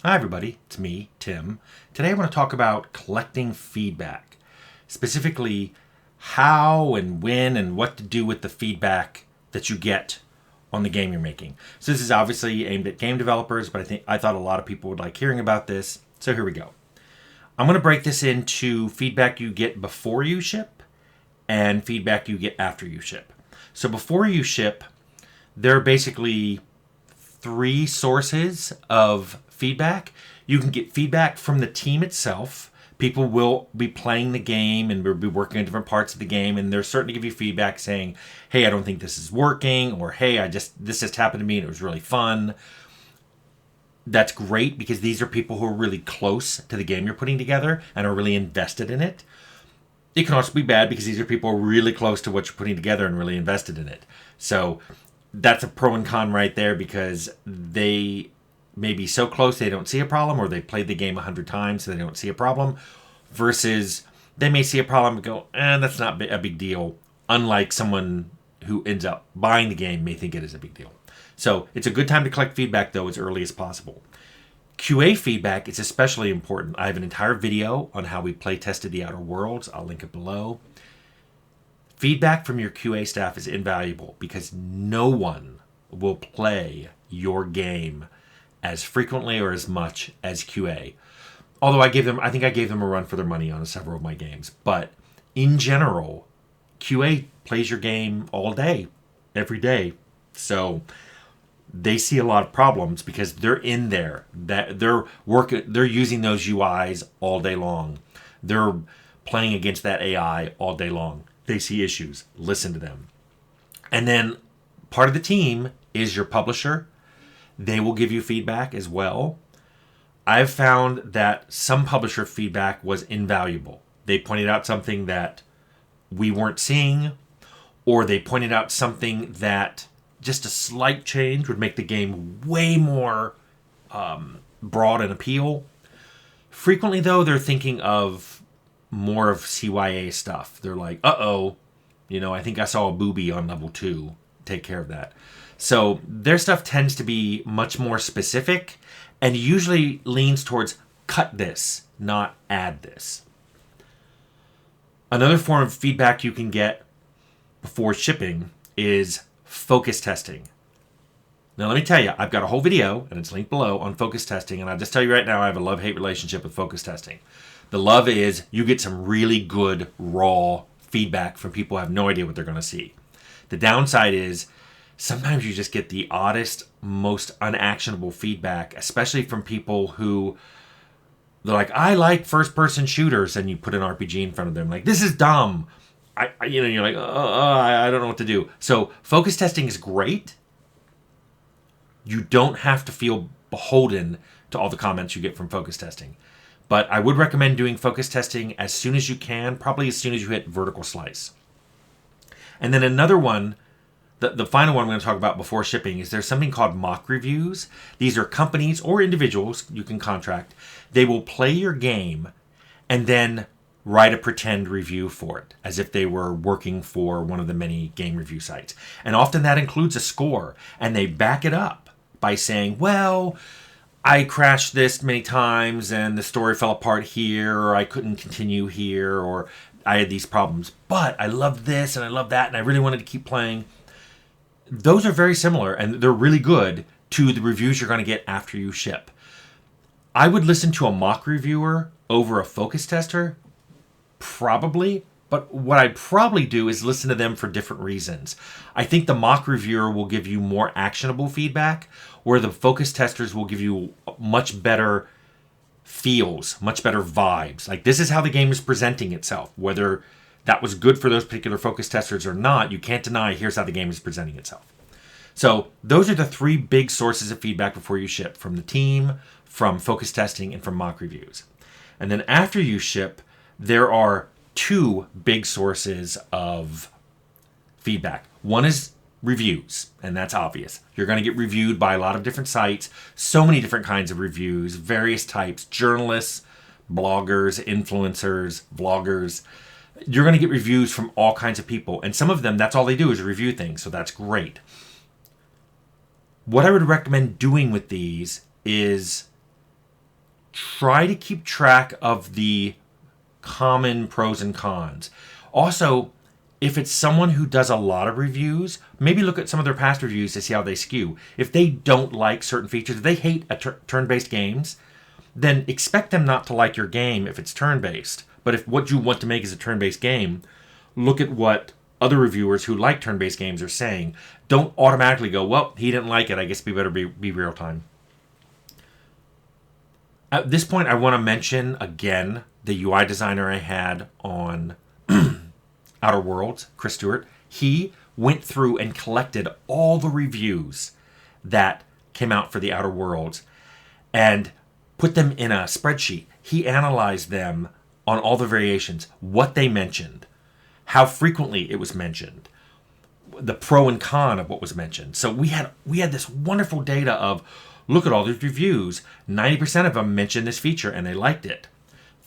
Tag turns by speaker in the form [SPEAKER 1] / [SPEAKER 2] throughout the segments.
[SPEAKER 1] Hi, everybody. It's me, Tim. Today I want to talk about collecting feedback, specifically how and when and what to do with the feedback that you get on the game you're making. So this is obviously aimed at game developers, but I thought a lot of people would like hearing about this. So here we go. I'm going to break this into feedback you get before you ship and feedback you get after you ship. So before you ship, there are basically three sources of feedback. You can get feedback from the team itself. People will be playing the game and we'll be working on different parts of the game, and they're starting to give you feedback saying, hey, I don't think this is working, or hey, this just happened to me and it was really fun. That's great because these are people who are really close to the game you're putting together and are really invested in it. It can also be bad because these are people who are really close to what you're putting together and really invested in it. So that's a pro and con right there, because they may be so close they don't see a problem, or they played the game 100 times so they don't see a problem, versus they may see a problem and go, that's not a big deal, unlike someone who ends up buying the game may think it is a big deal. So it's a good time to collect feedback, though, as early as possible. QA feedback is especially important. I have an entire video on how we play tested The Outer Worlds. I'll link it below. Feedback from your QA staff is invaluable because no one will play your game as frequently or as much as QA. Although I think I gave them a run for their money on several of my games. But in general, QA plays your game all day, every day. So they see a lot of problems because they're in there. They're using those UIs all day long. They're playing against that AI all day long. They see issues. Listen to them. And then part of the team is your publisher. They will give you feedback as well. I've found that some publisher feedback was invaluable. They pointed out something that we weren't seeing, or they pointed out something that just a slight change would make the game way more broad and appeal. Frequently, though, they're thinking of more of CYA stuff. They're like, I think I saw a booby on level 2. Take care of that. So their stuff tends to be much more specific and usually leans towards cut this, not add this. Another form of feedback you can get before shipping is focus testing. Now let me tell you, I've got a whole video, and it's linked below, on focus testing, and I'll just tell you right now, I have a love-hate relationship with focus testing. The love is you get some really good, raw feedback from people who have no idea what they're going to see. The downside is sometimes you just get the oddest, most unactionable feedback, especially from people who, they're like, I like first-person shooters, and you put an RPG in front of them, like, this is dumb. You're like, I don't know what to do. So focus testing is great. You don't have to feel beholden to all the comments you get from focus testing. But I would recommend doing focus testing as soon as you can, probably as soon as you hit vertical slice. And then another one, the final one I'm going to talk about before shipping, is there's something called mock reviews. These are companies or individuals you can contract. They will play your game and then write a pretend review for it, as if they were working for one of the many game review sites. And often that includes a score, and they back it up by saying, well, I crashed this many times and the story fell apart here, or I couldn't continue here, or I had these problems, but I loved this and I loved that and I really wanted to keep playing. Those are very similar, and they're really good to the reviews you're going to get after you ship. I would listen to a mock reviewer over a focus tester, probably, but what I'd probably do is listen to them for different reasons. I think the mock reviewer will give you more actionable feedback, where the focus testers will give you much better feels, much better vibes. Like, this is how the game is presenting itself. Whether that was good for those particular focus testers or not, you can't deny here's how the game is presenting itself. So those are the three big sources of feedback before you ship: from the team, from focus testing, and from mock reviews. And then after you ship, there are two big sources of feedback. One is reviews, and that's obvious. You're going to get reviewed by a lot of different sites, so many different kinds of reviews, various types, journalists, bloggers, influencers, vloggers. You're going to get reviews from all kinds of people, and some of them, that's all they do is review things, so that's great. What I would recommend doing with these is try to keep track of the common pros and cons. Also, if it's someone who does a lot of reviews, maybe look at some of their past reviews to see how they skew. If they don't like certain features, if they hate turn-based games, then expect them not to like your game if it's turn-based. But if what you want to make is a turn-based game, look at what other reviewers who like turn-based games are saying. Don't automatically go, well, he didn't like it, I guess we better be real-time. At this point, I want to mention again the UI designer I had on Outer Worlds, Chris Stewart. He went through and collected all the reviews that came out for the Outer Worlds and put them in a spreadsheet. He analyzed them on all the variations, what they mentioned, how frequently it was mentioned, the pro and con of what was mentioned. So we had this wonderful data of, look at all these reviews. 90% of them mentioned this feature and they liked it.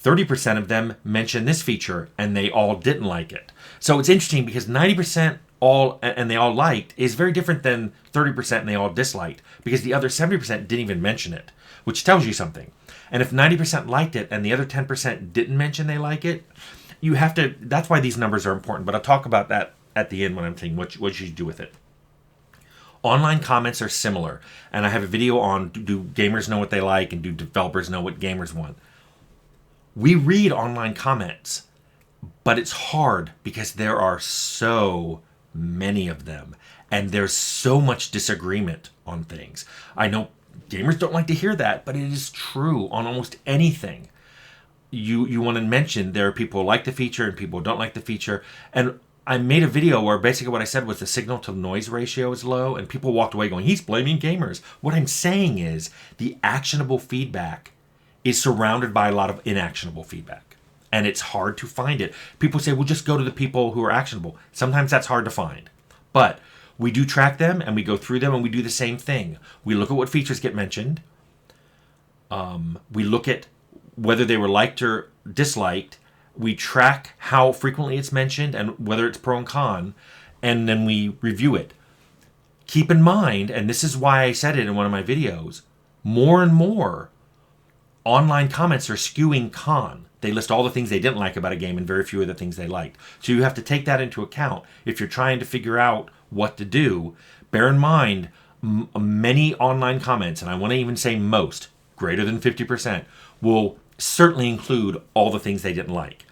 [SPEAKER 1] 30% of them mentioned this feature and they all didn't like it. So it's interesting because 90% all and they all liked is very different than 30% and they all disliked, because the other 70% didn't even mention it, which tells you something. And if 90% liked it and the other 10% didn't mention they like it, you have to, that's why these numbers are important. But I'll talk about that at the end when I'm saying what you should do with it. Online comments are similar, and I have a video on do gamers know what they like and do developers know what gamers want. We read online comments, but it's hard because there are so many of them and there's so much disagreement on things. I know gamers don't like to hear that, but it is true on almost anything. You want to mention there are people who like the feature and people who don't like the feature, and I made a video where basically what I said was the signal to noise ratio is low, and people walked away going, he's blaming gamers. What I'm saying is the actionable feedback is surrounded by a lot of inactionable feedback, and it's hard to find it. People say, well, just go to the people who are actionable. Sometimes that's hard to find, but we do track them and we go through them and we do the same thing. We look at what features get mentioned. We look at whether they were liked or disliked. We track how frequently it's mentioned and whether it's pro and con, and then we review it. Keep in mind, and this is why I said it in one of my videos, more and more online comments are skewing con. They list all the things they didn't like about a game and very few of the things they liked. So you have to take that into account. If you're trying to figure out what to do, bear in mind many online comments, and I want to even say most, greater than 50%, will certainly include all the things they didn't like.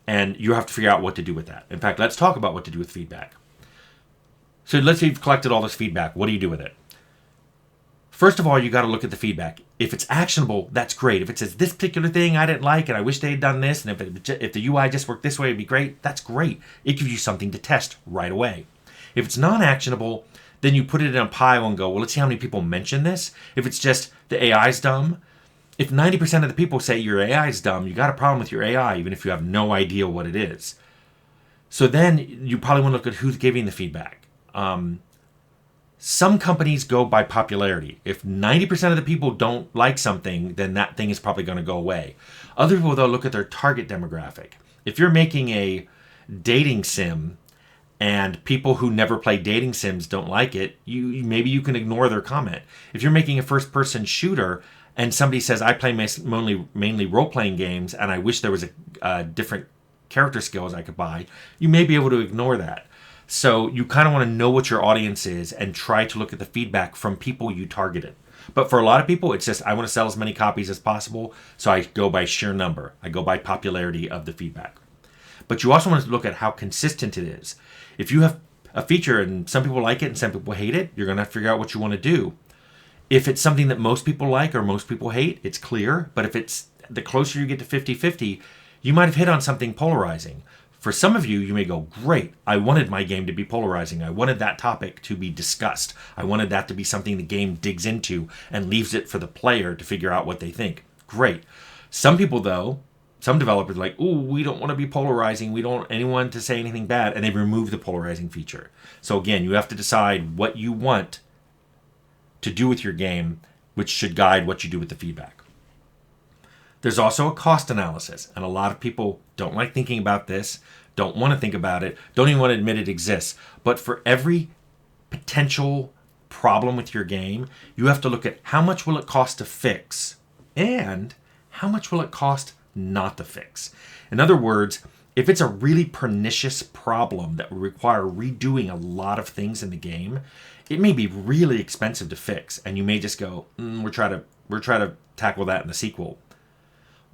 [SPEAKER 1] And you have to figure out what to do with that. In fact, let's talk about what to do with feedback. So let's say you've collected all this feedback. What do you do with it? First of all, you got to look at the feedback. If it's actionable, that's great. If it says this particular thing I didn't like and I wish they had done this, and if the UI just worked this way, it'd be great, that's great. It gives you something to test right away. If it's non-actionable, then you put it in a pile and go, well, let's see how many people mention this. If it's just the AI's dumb, if 90% of the people say your AI is dumb, you got a problem with your AI, even if you have no idea what it is. So then you probably want to look at who's giving the feedback. Some companies go by popularity. If 90% of the people don't like something, then that thing is probably going to go away. Other people, they'll look at their target demographic. If you're making a dating sim and people who never play dating sims don't like it, maybe you can ignore their comment. If you're making a first-person shooter and somebody says, I play mainly role-playing games and I wish there was a different character skills I could buy, you may be able to ignore that. So you kind of want to know what your audience is and try to look at the feedback from people you targeted. But for a lot of people, it's just, I want to sell as many copies as possible, so I go by sheer number. I go by popularity of the feedback. But you also want to look at how consistent it is. If you have a feature and some people like it and some people hate it, you're going to have to figure out what you want to do. If it's something that most people like or most people hate, it's clear. But if it's the closer you get to 50-50, you might have hit on something polarizing. For some of you, you may go, great, I wanted my game to be polarizing. I wanted that topic to be discussed. I wanted that to be something the game digs into and leaves it for the player to figure out what they think. Great. Some people, though, some developers are like, ooh, we don't want to be polarizing. We don't want anyone to say anything bad. And they remove the polarizing feature. So again, you have to decide what you want to do with your game, which should guide what you do with the feedback. There's also a cost analysis, and a lot of people don't like thinking about this, don't want to think about it, don't even want to admit it exists. But for every potential problem with your game, you have to look at how much will it cost to fix and how much will it cost not to fix? In other words, if it's a really pernicious problem that will require redoing a lot of things in the game, it may be really expensive to fix, and you may just go, we're trying to tackle that in the sequel.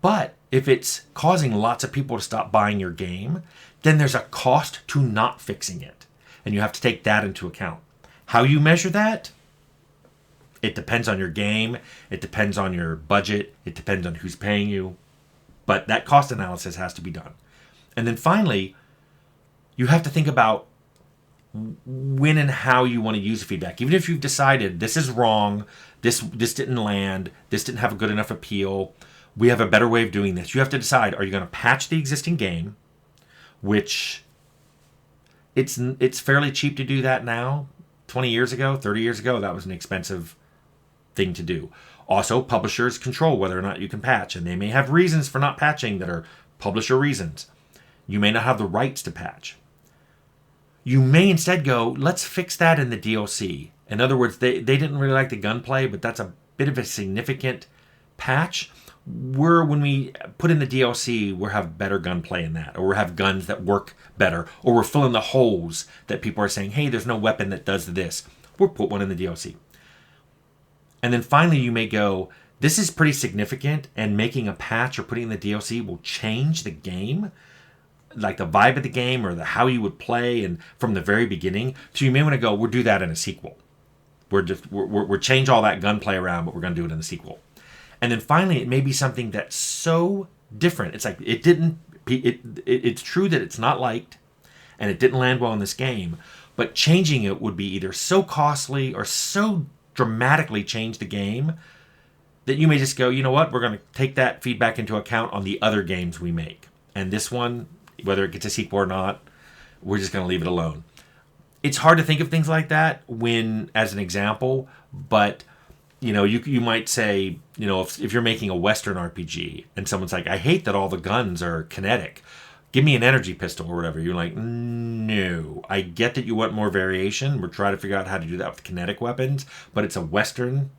[SPEAKER 1] But if it's causing lots of people to stop buying your game, then there's a cost to not fixing it, and you have to take that into account. How you measure that? It depends on your game, it depends on your budget, it depends on who's paying you, but that cost analysis has to be done. And then finally, you have to think about when and how you want to use the feedback. Even if you've decided this is wrong, this didn't land, this didn't have a good enough appeal, we have a better way of doing this. You have to decide, are you going to patch the existing game, which it's fairly cheap to do that now. 20 years ago, 30 years ago, that was an expensive thing to do. Also, publishers control whether or not you can patch, and they may have reasons for not patching that are publisher reasons. You may not have the rights to patch. You may instead go, let's fix that in the DLC. In other words, they didn't really like the gunplay, but that's a bit of a significant patch. When we put in the DLC, we'll have better gunplay in that, or we'll have guns that work better, or we're filling the holes that people are saying, hey, there's no weapon that does this. We'll put one in the DLC. And then finally, you may go, this is pretty significant, and making a patch or putting in the DLC will change the game, like the vibe of the game or how you would play and from the very beginning. So you may want to go, we'll do that in a sequel. We're change all that gunplay around, but we're going to do it in the sequel. And then finally, it may be something that's so different. It's like it's true that it's not liked and it didn't land well in this game, but changing it would be either so costly or so dramatically change the game that you may just go, you know what, we're going to take that feedback into account on the other games we make. And this one, whether it gets a sequel or not, we're just going to leave it alone. It's hard to think of things like that as an example, but you might say, if you're making a Western RPG and someone's like, I hate that all the guns are kinetic. Give me an energy pistol or whatever. You're like, no. I get that you want more variation. We're trying to figure out how to do that with kinetic weapons, but it's a Western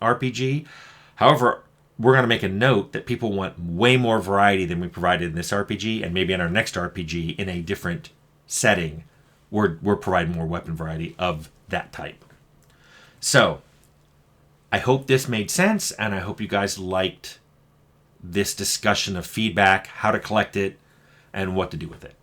[SPEAKER 1] RPG. However, we're going to make a note that people want way more variety than we provided in this RPG, and maybe in our next RPG in a different setting, we're providing more weapon variety of that type. So, I hope this made sense, and I hope you guys liked this discussion of feedback, how to collect it, and what to do with it.